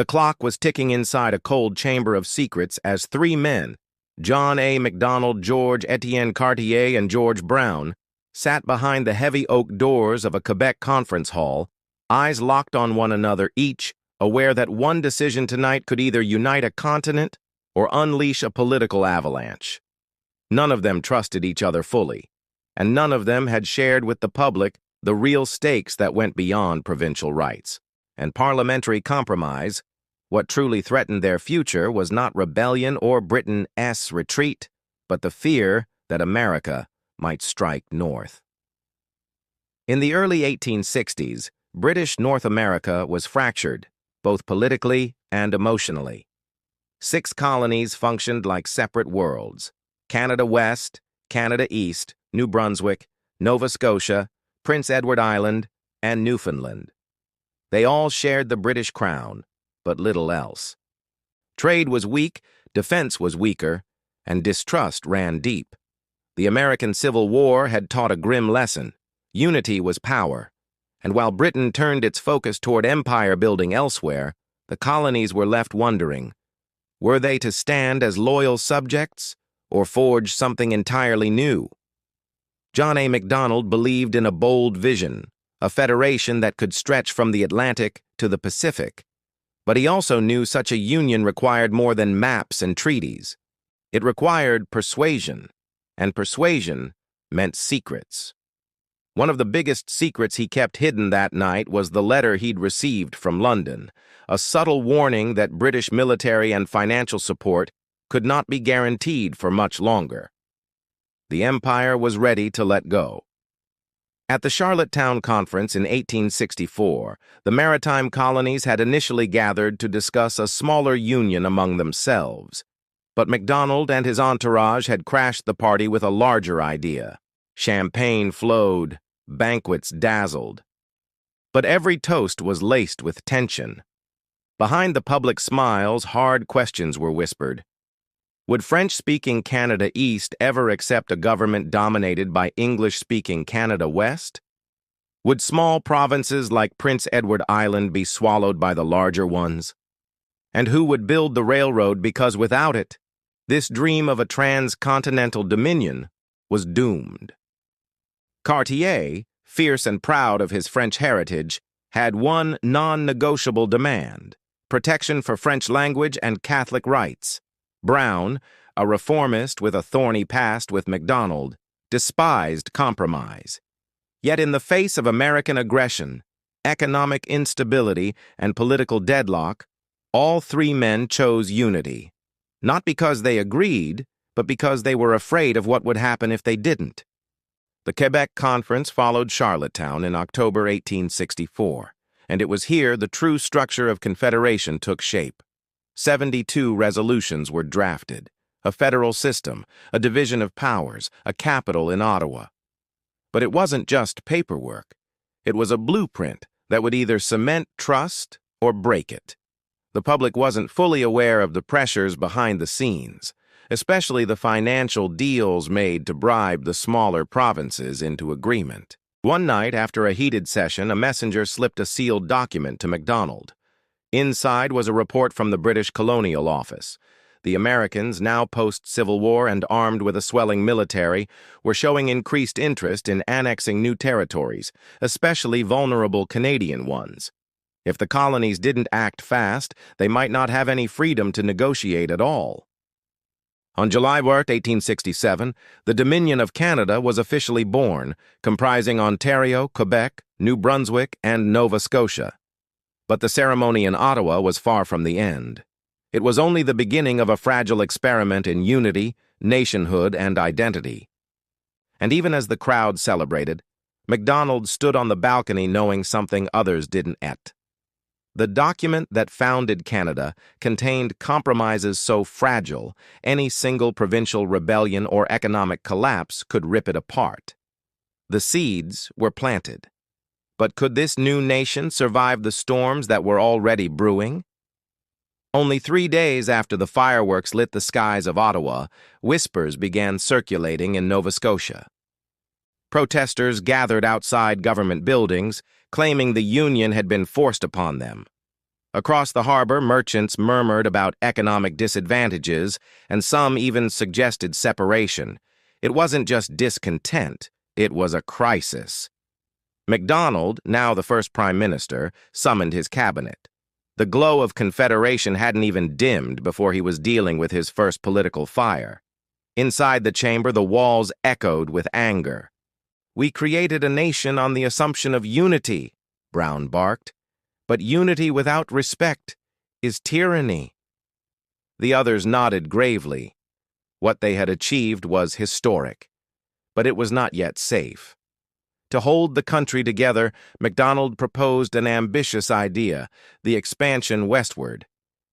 The clock was ticking inside a cold chamber of secrets as three men, John A. Macdonald, George Etienne Cartier, and George Brown, sat behind the heavy oak doors of a Quebec conference hall, eyes locked on one another, each aware that one decision tonight could either unite a continent or unleash a political avalanche. None of them trusted each other fully, and none of them had shared with the public the real stakes that went beyond provincial rights and parliamentary compromise. What truly threatened their future was not rebellion or Britain's retreat, but the fear that America might strike north. In the early 1860s, British North America was fractured, both politically and emotionally. 6 colonies functioned like separate worlds: Canada West, Canada East, New Brunswick, Nova Scotia, Prince Edward Island, and Newfoundland. They all shared the British crown, but little else. Trade was weak, defense was weaker, and distrust ran deep. The American Civil War had taught a grim lesson. Unity was power, and while Britain turned its focus toward empire building elsewhere, the colonies were left wondering, were they to stand as loyal subjects or forge something entirely new? John A. Macdonald believed in a bold vision, a federation that could stretch from the Atlantic to the Pacific. But he also knew such a union required more than maps and treaties. It required persuasion, and persuasion meant secrets. One of the biggest secrets he kept hidden that night was the letter he'd received from London, a subtle warning that British military and financial support could not be guaranteed for much longer. The empire was ready to let go. At the Charlottetown Conference in 1864, the maritime colonies had initially gathered to discuss a smaller union among themselves. But Macdonald and his entourage had crashed the party with a larger idea. Champagne flowed, banquets dazzled. But every toast was laced with tension. Behind the public smiles, hard questions were whispered. Would French-speaking Canada East ever accept a government dominated by English-speaking Canada West? Would small provinces like Prince Edward Island be swallowed by the larger ones? And who would build the railroad, because without it, this dream of a transcontinental dominion was doomed? Cartier, fierce and proud of his French heritage, had one non-negotiable demand: protection for French language and Catholic rights. Brown, a reformist with a thorny past with Macdonald, despised compromise. Yet in the face of American aggression, economic instability, and political deadlock, all three men chose unity. Not because they agreed, but because they were afraid of what would happen if they didn't. The Quebec Conference followed Charlottetown in October 1864, and it was here the true structure of Confederation took shape. 72 resolutions were drafted, a federal system, a division of powers, a capital in Ottawa. But it wasn't just paperwork. It was a blueprint that would either cement trust or break it. The public wasn't fully aware of the pressures behind the scenes, especially the financial deals made to bribe the smaller provinces into agreement. One night, after a heated session, a messenger slipped a sealed document to Macdonald. Inside was a report from the British Colonial Office. The Americans, now post-Civil War and armed with a swelling military, were showing increased interest in annexing new territories, especially vulnerable Canadian ones. If the colonies didn't act fast, they might not have any freedom to negotiate at all. On July 1, 1867, the Dominion of Canada was officially born, comprising Ontario, Quebec, New Brunswick, and Nova Scotia. But the ceremony in Ottawa was far from the end. It was only the beginning of a fragile experiment in unity, nationhood, and identity. And even as the crowd celebrated, Macdonald stood on the balcony knowing something others didn't yet. The document that founded Canada contained compromises so fragile, any single provincial rebellion or economic collapse could rip it apart. The seeds were planted. But could this new nation survive the storms that were already brewing? Only 3 days after the fireworks lit the skies of Ottawa, whispers began circulating in Nova Scotia. Protesters gathered outside government buildings, claiming the Union had been forced upon them. Across the harbor, merchants murmured about economic disadvantages, and some even suggested separation. It wasn't just discontent, it was a crisis. MacDonald, now the first prime minister, summoned his cabinet. The glow of Confederation hadn't even dimmed before he was dealing with his first political fire. Inside the chamber, the walls echoed with anger. "We created a nation on the assumption of unity," Brown barked. "But unity without respect is tyranny." The others nodded gravely. What they had achieved was historic, but it was not yet safe. To hold the country together, MacDonald proposed an ambitious idea, the expansion westward.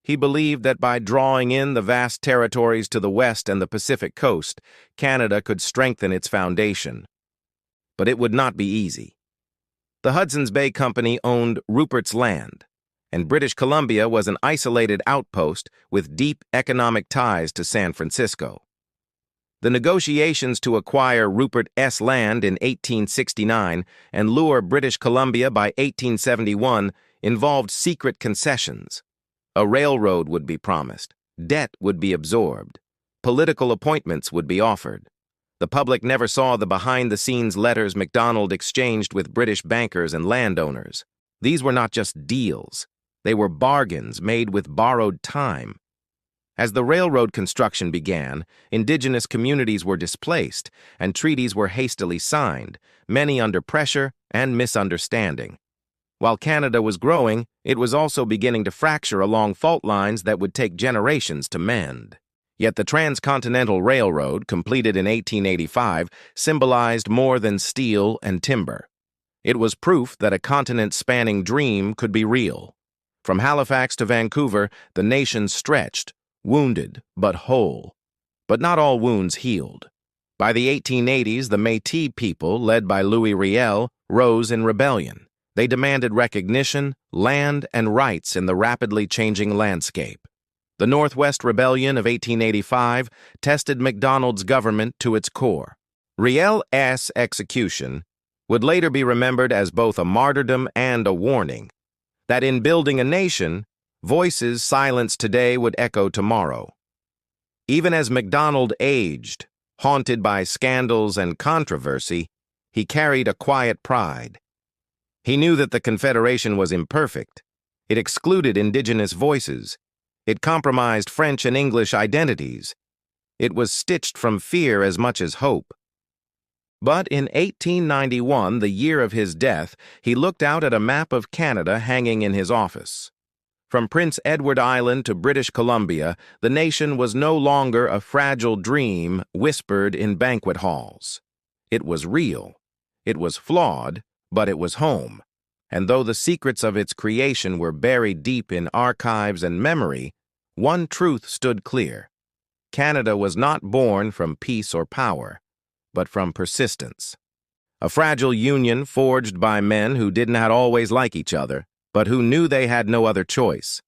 He believed that by drawing in the vast territories to the west and the Pacific coast, Canada could strengthen its foundation. But it would not be easy. The Hudson's Bay Company owned Rupert's Land, and British Columbia was an isolated outpost with deep economic ties to San Francisco. The negotiations to acquire Rupert S. Land in 1869 and lure British Columbia by 1871 involved secret concessions. A railroad would be promised, debt would be absorbed, political appointments would be offered. The public never saw the behind-the-scenes letters MacDonald exchanged with British bankers and landowners. These were not just deals. They were bargains made with borrowed time. As the railroad construction began, indigenous communities were displaced, and treaties were hastily signed, many under pressure and misunderstanding. While Canada was growing, it was also beginning to fracture along fault lines that would take generations to mend. Yet the Transcontinental Railroad, completed in 1885, symbolized more than steel and timber. It was proof that a continent-spanning dream could be real. From Halifax to Vancouver, the nation stretched, wounded but whole. But not all wounds healed. By the 1880s, the Metis people, led by Louis Riel, rose in rebellion. They demanded recognition, land, and rights in the rapidly changing landscape. The Northwest Rebellion of 1885 tested MacDonald's government to its core. Riel's execution would later be remembered as both a martyrdom and a warning, that in building a nation, voices silenced today would echo tomorrow. Even as MacDonald aged, haunted by scandals and controversy, he carried a quiet pride. He knew that the Confederation was imperfect. It excluded indigenous voices. It compromised French and English identities. It was stitched from fear as much as hope. But in 1891, the year of his death, he looked out at a map of Canada hanging in his office. From Prince Edward Island to British Columbia, the nation was no longer a fragile dream whispered in banquet halls. It was real. It was flawed, but it was home. And though the secrets of its creation were buried deep in archives and memory, one truth stood clear. Canada was not born from peace or power, but from persistence. A fragile union forged by men who did not always like each other, but who knew they had no other choice.